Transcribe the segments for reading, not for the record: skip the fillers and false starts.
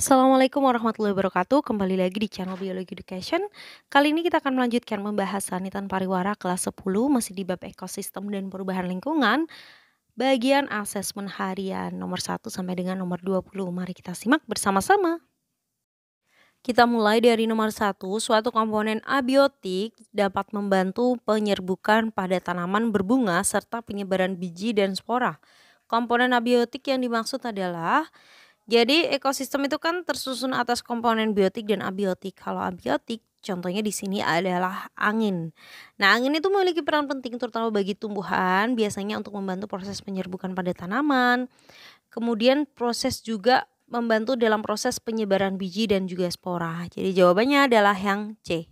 Assalamualaikum warahmatullahi wabarakatuh. Kembali lagi di channel Biologi Education. Kali ini kita akan melanjutkan membahas Sanitan Pariwara kelas 10 masih di bab ekosistem dan perubahan lingkungan. Bagian asesmen harian nomor 1 sampai dengan nomor 20. Mari kita simak bersama-sama. Kita mulai dari nomor 1, suatu komponen abiotik dapat membantu penyerbukan pada tanaman berbunga serta penyebaran biji dan spora. Komponen abiotik yang dimaksud adalah jadi ekosistem itu kan tersusun atas komponen biotik dan abiotik. Kalau abiotik contohnya di sini adalah angin. Nah, angin itu memiliki peran penting terutama bagi tumbuhan, biasanya untuk membantu proses penyerbukan pada tanaman. Kemudian proses juga membantu dalam proses penyebaran biji dan juga spora. Jadi jawabannya adalah yang C.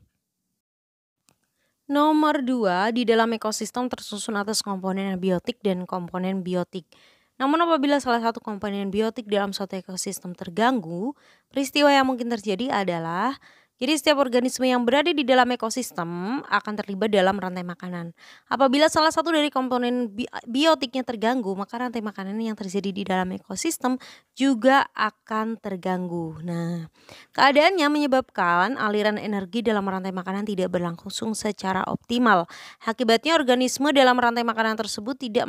Nomor 2, di dalam ekosistem tersusun atas komponen abiotik dan komponen biotik. Namun apabila salah satu komponen biotik dalam suatu ekosistem terganggu, peristiwa yang mungkin terjadi adalah jadi setiap organisme yang berada di dalam ekosistem akan terlibat dalam rantai makanan. Apabila salah satu dari komponen biotiknya terganggu, maka rantai makanan yang terjadi di dalam ekosistem juga akan terganggu. Nah, keadaannya menyebabkan aliran energi dalam rantai makanan tidak berlangsung secara optimal. Akibatnya organisme dalam rantai makanan tersebut tidak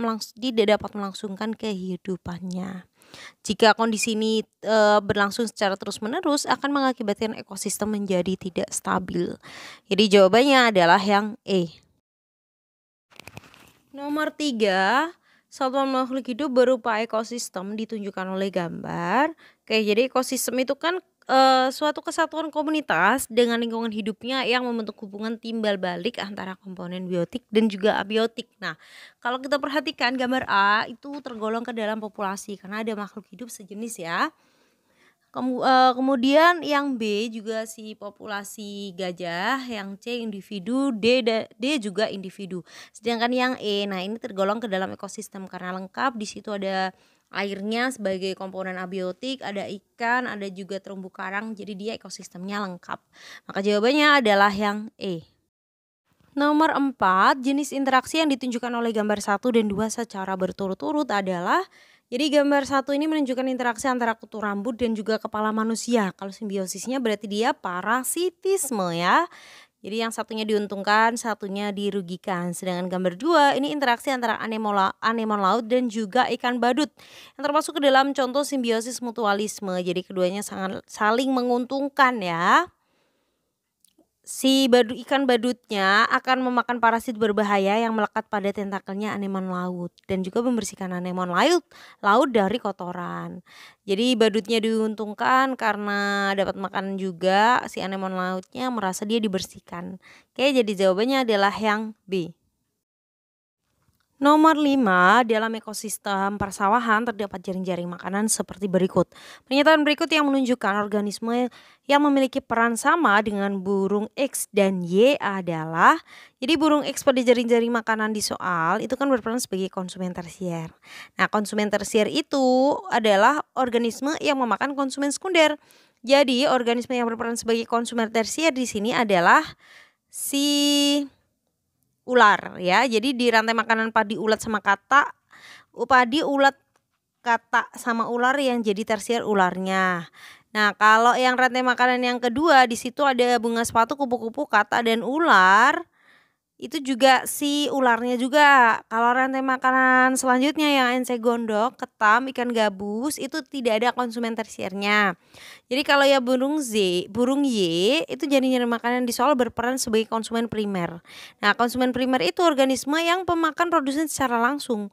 dapat melangsungkan kehidupannya. Jika kondisi ini berlangsung secara terus-menerus akan mengakibatkan ekosistem menjadi tidak stabil. Jadi jawabannya adalah yang E. Nomor 3, satuan makhluk hidup berupa ekosistem ditunjukkan oleh gambar. Oke, jadi ekosistem itu kan suatu kesatuan komunitas dengan lingkungan hidupnya yang membentuk hubungan timbal balik antara komponen biotik dan juga abiotik. Nah, kalau kita perhatikan gambar A itu tergolong ke dalam populasi karena ada makhluk hidup sejenis ya. Kemudian yang B juga si populasi gajah, yang C individu, D juga individu. Sedangkan yang E, nah ini tergolong ke dalam ekosistem karena lengkap. Di situ ada airnya sebagai komponen abiotik, ada ikan, ada juga terumbu karang. Jadi dia ekosistemnya lengkap. Maka jawabannya adalah yang E. Nomor 4, jenis interaksi yang ditunjukkan oleh gambar 1 dan 2 secara berturut-turut adalah jadi gambar 1 ini menunjukkan interaksi antara kutu rambut dan juga kepala manusia. Kalau simbiosisnya berarti dia parasitisme ya. Jadi yang satunya diuntungkan, satunya dirugikan. Sedangkan gambar 2 ini interaksi antara anemon laut dan juga ikan badut. Yang termasuk ke dalam contoh simbiosis mutualisme. Jadi keduanya sangat saling menguntungkan ya. Si ikan badutnya akan memakan parasit berbahaya yang melekat pada tentakelnya anemon laut dan juga membersihkan anemon laut dari kotoran. Jadi badutnya diuntungkan karena dapat makan juga, si anemon lautnya merasa dia dibersihkan. Oke, jadi jawabannya adalah yang B. Nomor 5, dalam ekosistem persawahan terdapat jaring-jaring makanan seperti berikut. Pernyataan berikut yang menunjukkan organisme yang memiliki peran sama dengan burung X dan Y adalah, jadi burung X pada jaring-jaring makanan di soal itu kan berperan sebagai konsumen tersier. Nah, konsumen tersier itu adalah organisme yang memakan konsumen sekunder. Jadi, organisme yang berperan sebagai konsumen tersier di sini adalah si ular ya. Jadi di rantai makanan padi ulat sama padi ulat kata sama ular yang jadi tersier ularnya. Nah, kalau yang rantai makanan yang kedua di situ ada bunga sepatu, kupu-kupu, kata dan ular. Itu juga si ularnya juga. Kalau rantai makanan selanjutnya yang ence gondok, ketam, ikan gabus itu tidak ada konsumen tersiernya. Jadi kalau ya burung Y itu jaring-jaring makanan di soal berperan sebagai konsumen primer. Nah, konsumen primer itu organisme yang pemakan produsen secara langsung.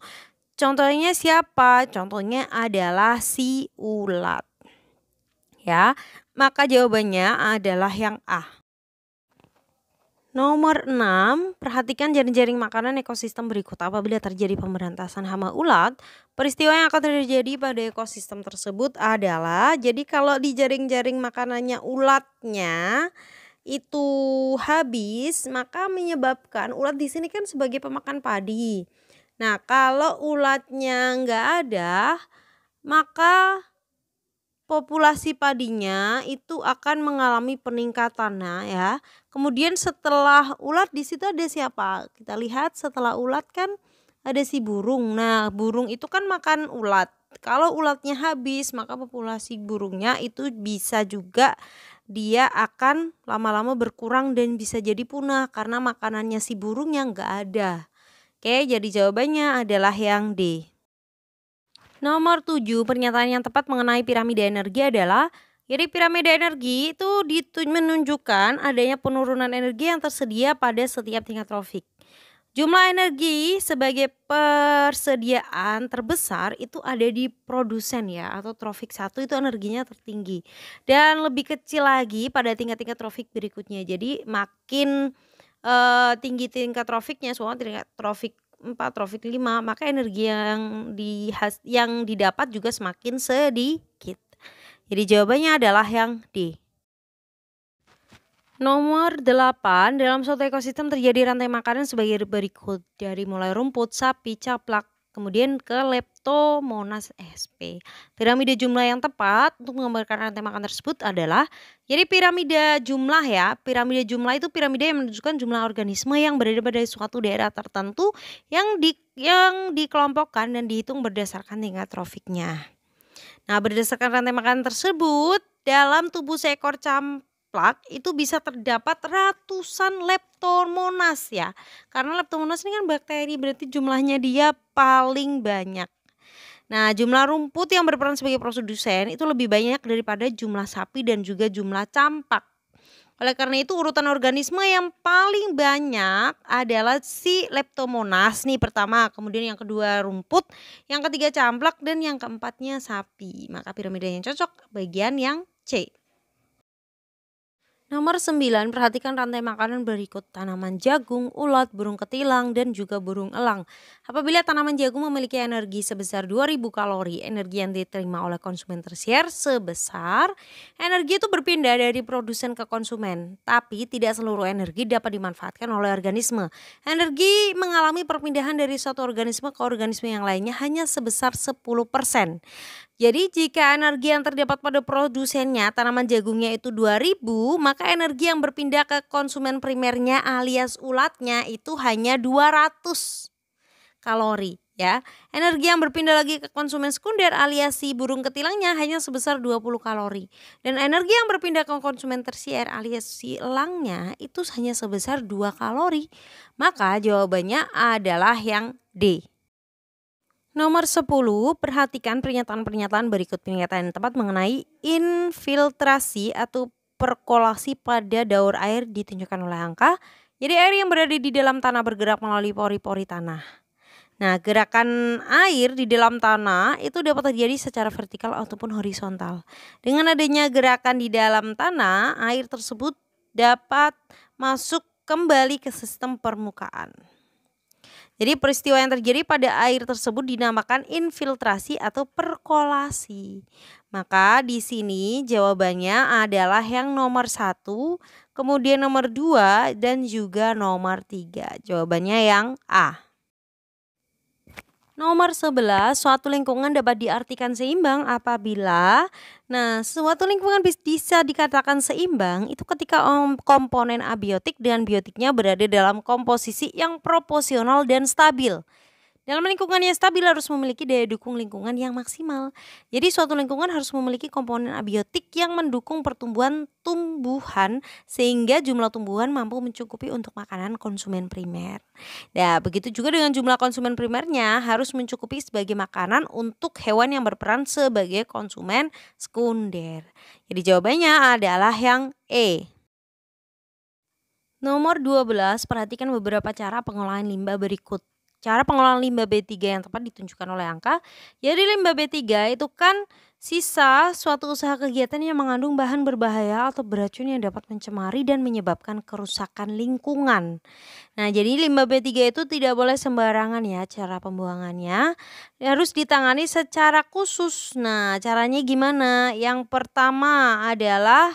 Contohnya siapa? Contohnya adalah si ulat. Ya, maka jawabannya adalah yang A. Nomor 6, perhatikan jaring-jaring makanan ekosistem berikut. Apabila terjadi pemberantasan hama ulat, peristiwa yang akan terjadi pada ekosistem tersebut adalah, jadi kalau di jaring-jaring makanannya ulatnya itu habis, maka menyebabkan ulat di sini kan sebagai pemakan padi. Nah, kalau ulatnya nggak ada, maka populasi padinya itu akan mengalami peningkatan ya. Kemudian setelah ulat di situ ada siapa? Kita lihat setelah ulat kan ada si burung. Nah, burung itu kan makan ulat. Kalau ulatnya habis, maka populasi burungnya itu bisa juga dia akan lama-lama berkurang dan bisa jadi punah karena makanannya si burungnya nggak ada. Oke, jadi jawabannya adalah yang D. Nomor 7, pernyataan yang tepat mengenai piramida energi adalah, jadi piramida energi itu menunjukkan adanya penurunan energi yang tersedia pada setiap tingkat trofik. Jumlah energi sebagai persediaan terbesar itu ada di produsen ya, atau trofik 1 itu energinya tertinggi. Dan lebih kecil lagi pada tingkat-tingkat trofik berikutnya. Jadi makin tinggi tingkat trofiknya, soalnya tingkat trofik 4, trofik 5, maka energi yang didapat juga semakin sedikit. Jadi jawabannya adalah yang D. Nomor 8, dalam suatu ekosistem terjadi rantai makanan sebagai berikut. Dari mulai rumput, sapi, caplak, kemudian ke Leptomonas sp. Piramida jumlah yang tepat untuk menggambarkan rantai makanan tersebut adalah, jadi piramida jumlah ya, piramida jumlah itu piramida yang menunjukkan jumlah organisme yang berada pada suatu daerah tertentu yang dikelompokkan dan dihitung berdasarkan tingkat trofiknya. Nah, berdasarkan rantai makanan tersebut, dalam tubuh seekor camplak itu bisa terdapat ratusan Leptomonas ya. Karena Leptomonas ini kan bakteri, berarti jumlahnya dia paling banyak. Nah, jumlah rumput yang berperan sebagai produsen itu lebih banyak daripada jumlah sapi dan juga jumlah campak. Oleh karena itu urutan organisme yang paling banyak adalah si Leptomonas nih pertama, kemudian yang kedua rumput, yang ketiga camplak, dan yang keempatnya sapi. Maka piramida yang cocok bagian yang C. Nomor 9, perhatikan rantai makanan berikut: tanaman jagung, ulat, burung ketilang, dan juga burung elang. Apabila tanaman jagung memiliki energi sebesar 2000 kalori, energi yang diterima oleh konsumen tersier sebesar, energi itu berpindah dari produsen ke konsumen. Tapi tidak seluruh energi dapat dimanfaatkan oleh organisme. Energi mengalami perpindahan dari suatu organisme ke organisme yang lainnya hanya sebesar 10%. Jadi jika energi yang terdapat pada produsennya tanaman jagungnya itu 2000, maka energi yang berpindah ke konsumen primernya alias ulatnya itu hanya 200 kalori ya. Energi yang berpindah lagi ke konsumen sekunder alias si burung ketilangnya hanya sebesar 20 kalori. Dan energi yang berpindah ke konsumen tersier alias si elangnya itu hanya sebesar 2 kalori. Maka jawabannya adalah yang D. Nomor 10, perhatikan pernyataan-pernyataan berikut. Pernyataan yang tepat mengenai infiltrasi atau perkolasi pada daur air ditunjukkan oleh angka. Jadi air yang berada di dalam tanah bergerak melalui pori-pori tanah. Nah, gerakan air di dalam tanah itu dapat terjadi secara vertikal ataupun horizontal. Dengan adanya gerakan di dalam tanah, air tersebut dapat masuk kembali ke sistem permukaan. Jadi peristiwa yang terjadi pada air tersebut dinamakan infiltrasi atau perkolasi. Maka di sini jawabannya adalah yang nomor 1, kemudian nomor 2, dan juga nomor 3. Jawabannya yang A. Nomor 11, suatu lingkungan dapat diartikan seimbang apabila, suatu lingkungan bisa dikatakan seimbang itu ketika komponen abiotik dan biotiknya berada dalam komposisi yang proporsional dan stabil. Dalam lingkungan yang stabil harus memiliki daya dukung lingkungan yang maksimal. Jadi suatu lingkungan harus memiliki komponen abiotik yang mendukung pertumbuhan tumbuhan sehingga jumlah tumbuhan mampu mencukupi untuk makanan konsumen primer. Nah, begitu juga dengan jumlah konsumen primernya harus mencukupi sebagai makanan untuk hewan yang berperan sebagai konsumen sekunder. Jadi jawabannya adalah yang E. Nomor 12, perhatikan beberapa cara pengolahan limbah berikut. Cara pengolahan limbah B3 yang tepat ditunjukkan oleh angka. Jadi limbah B3 itu kan sisa suatu usaha kegiatan yang mengandung bahan berbahaya atau beracun yang dapat mencemari dan menyebabkan kerusakan lingkungan. Nah, jadi limbah B3 itu tidak boleh sembarangan ya cara pembuangannya. Harus ditangani secara khusus. Nah, caranya gimana? Yang pertama adalah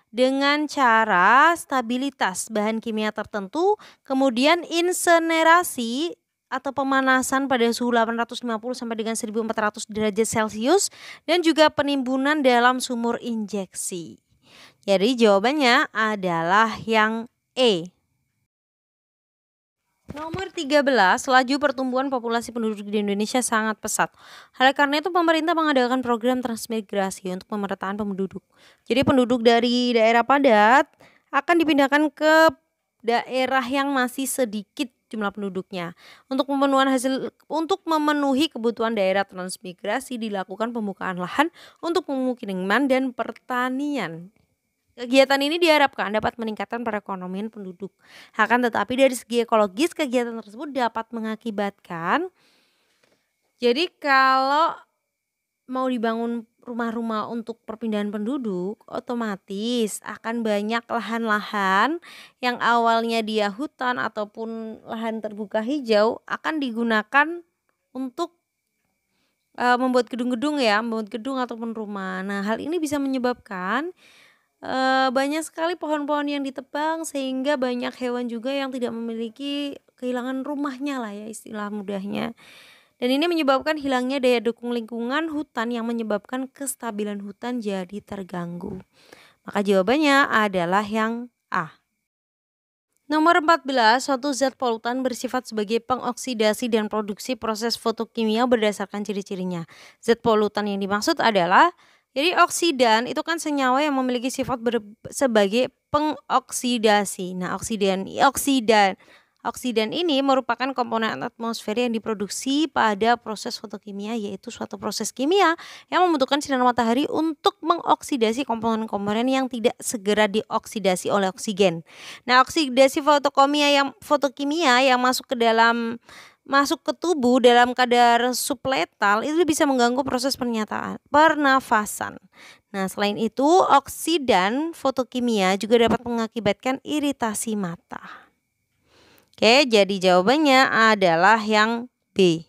dengan cara stabilitas bahan kimia tertentu, kemudian insenerasi atau pemanasan pada suhu 850 sampai dengan 1400 derajat Celcius dan juga penimbunan dalam sumur injeksi. Jadi jawabannya adalah yang E. Nomor 13, laju pertumbuhan populasi penduduk di Indonesia sangat pesat. Oleh karena itu pemerintah mengadakan program transmigrasi untuk pemerataan penduduk. Jadi penduduk dari daerah padat akan dipindahkan ke daerah yang masih sedikit jumlah penduduknya. Untuk memenuhi kebutuhan daerah transmigrasi dilakukan pembukaan lahan untuk pemukiman dan pertanian. Kegiatan ini diharapkan dapat meningkatkan perekonomian penduduk. Akan tetapi dari segi ekologis kegiatan tersebut dapat mengakibatkan, jadi kalau mau dibangun rumah-rumah untuk perpindahan penduduk, otomatis akan banyak lahan-lahan yang awalnya dia hutan ataupun lahan terbuka hijau akan digunakan untuk membuat gedung-gedung ya, membuat gedung ataupun rumah. Nah, hal ini bisa menyebabkan banyak sekali pohon-pohon yang ditebang sehingga banyak hewan juga yang tidak memiliki kehilangan rumahnya lah ya istilah mudahnya. Dan ini menyebabkan hilangnya daya dukung lingkungan hutan yang menyebabkan kestabilan hutan jadi terganggu. Maka jawabannya adalah yang A. Nomor 14, suatu zat polutan bersifat sebagai pengoksidasi dan produksi proses fotokimia berdasarkan ciri-cirinya. Zat polutan yang dimaksud adalah, jadi oksidan itu kan senyawa yang memiliki sifat sebagai pengoksidasi. Nah, oksidan ini merupakan komponen atmosfer yang diproduksi pada proses fotokimia, yaitu suatu proses kimia yang membutuhkan sinar matahari untuk mengoksidasi komponen-komponen yang tidak segera dioksidasi oleh oksigen. Nah, oksidasi fotokimia yang masuk ke tubuh dalam kadar subletal itu bisa mengganggu proses pernafasan. Nah, selain itu oksidan fotokimia juga dapat mengakibatkan iritasi mata. Oke, jadi jawabannya adalah yang B.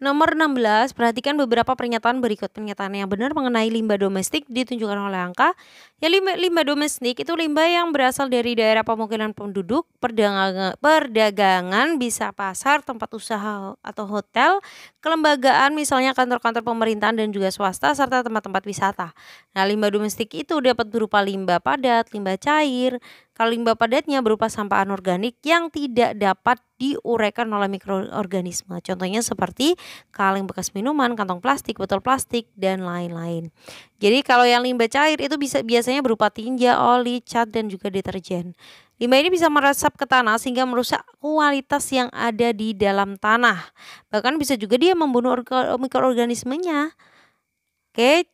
Nomor 16, perhatikan beberapa pernyataan berikut. Pernyataan yang benar mengenai limbah domestik ditunjukkan oleh angka. Ya, limbah domestik itu limbah yang berasal dari daerah pemukiman penduduk, perdagangan, bisa pasar, tempat usaha atau hotel, kelembagaan misalnya kantor-kantor pemerintahan dan juga swasta, serta tempat-tempat wisata. Nah, limbah domestik itu dapat berupa limbah padat, limbah cair. Kalau limbah padatnya berupa sampah anorganik yang tidak dapat diuraikan oleh mikroorganisme. Contohnya seperti kaleng bekas minuman, kantong plastik, botol plastik, dan lain-lain. Jadi kalau yang limbah cair itu biasanya berupa tinja, oli, cat, dan juga deterjen. Limbah ini bisa meresap ke tanah sehingga merusak kualitas yang ada di dalam tanah. Bahkan bisa juga dia membunuh mikroorganismenya. Oke,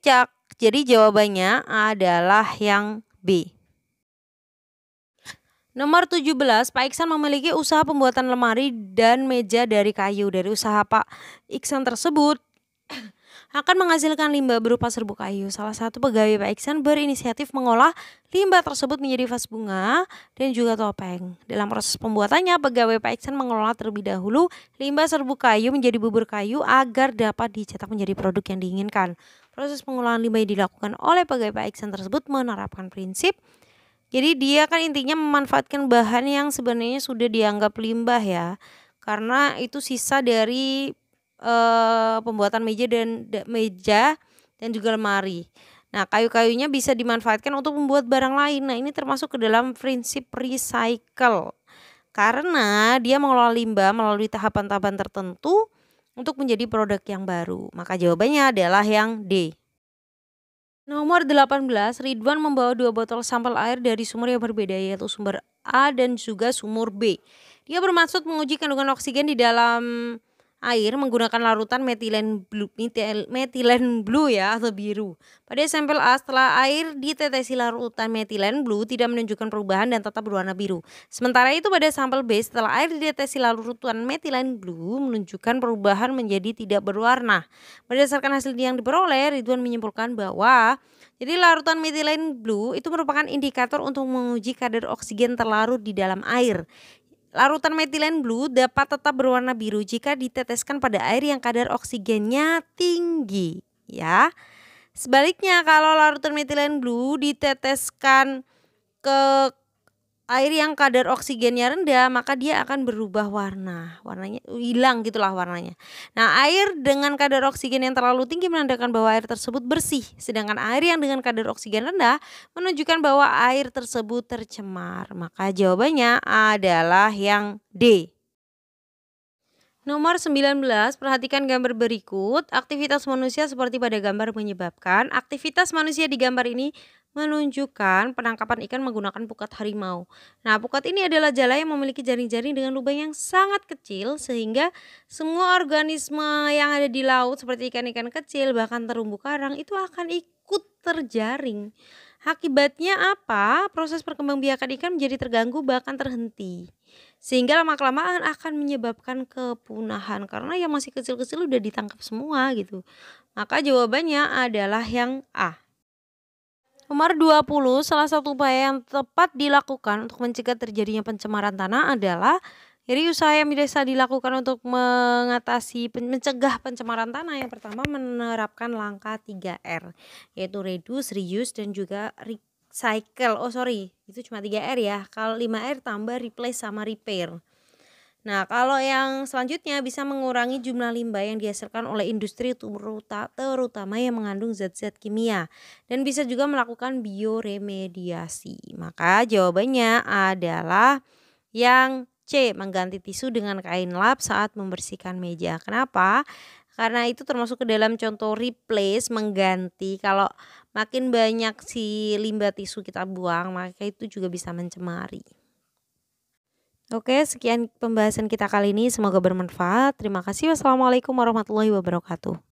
jadi jawabannya adalah yang B. Nomor 17, Pak Iksan memiliki usaha pembuatan lemari dan meja dari kayu. Dari usaha Pak Iksan tersebut akan menghasilkan limbah berupa serbuk kayu. Salah satu pegawai Pak Iksan berinisiatif mengolah limbah tersebut menjadi vas bunga dan juga topeng. Dalam proses pembuatannya, pegawai Pak Iksan mengelola terlebih dahulu limbah serbuk kayu menjadi bubur kayu agar dapat dicetak menjadi produk yang diinginkan. Proses pengolahan limbah yang dilakukan oleh pegawai Pak Iksan tersebut menerapkan prinsip, jadi dia kan intinya memanfaatkan bahan yang sebenarnya sudah dianggap limbah ya, karena itu sisa dari pembuatan meja dan juga lemari. Nah, kayu-kayunya bisa dimanfaatkan untuk membuat barang lain. Nah, ini termasuk ke dalam prinsip recycle, karena dia mengelola limbah melalui tahapan-tahapan tertentu untuk menjadi produk yang baru. Maka jawabannya adalah yang D. Nomor 18, Ridwan membawa 2 botol sampel air dari sumur yang berbeda, yaitu sumber A dan juga sumur B. Dia bermaksud menguji kandungan oksigen di dalam air menggunakan larutan metilen blue ya atau biru. Pada sampel A, setelah air ditetesi larutan metilen blue tidak menunjukkan perubahan dan tetap berwarna biru. Sementara itu pada sampel B, setelah air ditetesi larutan metilen blue menunjukkan perubahan menjadi tidak berwarna. Berdasarkan hasil yang diperoleh, Ridwan menyimpulkan bahwa jadi larutan metilen blue itu merupakan indikator untuk menguji kadar oksigen terlarut di dalam air. Larutan metilen blue dapat tetap berwarna biru jika diteteskan pada air yang kadar oksigennya tinggi, ya. Sebaliknya kalau larutan metilen blue diteteskan ke air yang kadar oksigennya rendah, maka dia akan berubah warna, warnanya hilang gitulah warnanya. Nah, air dengan kadar oksigen yang terlalu tinggi menandakan bahwa air tersebut bersih, sedangkan air yang dengan kadar oksigen rendah menunjukkan bahwa air tersebut tercemar. Maka jawabannya adalah yang D. Nomor 19, perhatikan gambar berikut. Aktivitas manusia seperti pada gambar menyebabkan. Aktivitas manusia di gambar ini menunjukkan penangkapan ikan menggunakan pukat harimau. Nah, pukat ini adalah jala yang memiliki jaring-jaring dengan lubang yang sangat kecil sehingga semua organisme yang ada di laut seperti ikan-ikan kecil bahkan terumbu karang itu akan ikut terjaring. Akibatnya apa? Proses perkembangbiakan ikan menjadi terganggu bahkan terhenti. Sehingga lama-kelamaan akan menyebabkan kepunahan karena yang masih kecil-kecil udah ditangkap semua gitu. Maka jawabannya adalah yang A. Nomor 20, salah satu upaya yang tepat dilakukan untuk mencegah terjadinya pencemaran tanah adalah jadi usaha yang bisa dilakukan untuk mencegah pencemaran tanah. Yang pertama menerapkan langkah 3R yaitu reduce, reuse dan juga recycle. Oh sorry, itu cuma 3R ya. Kalau 5R tambah replace sama repair. Nah, kalau yang selanjutnya bisa mengurangi jumlah limbah yang dihasilkan oleh industri terutama yang mengandung zat-zat kimia dan bisa juga melakukan bioremediasi. Maka jawabannya adalah yang C, mengganti tisu dengan kain lap saat membersihkan meja. Kenapa? Karena itu termasuk ke dalam contoh replace, mengganti. Kalau makin banyak si limbah tisu kita buang, maka itu juga bisa mencemari. Oke, sekian pembahasan kita kali ini. Semoga bermanfaat. Terima kasih. Wassalamualaikum warahmatullahi wabarakatuh.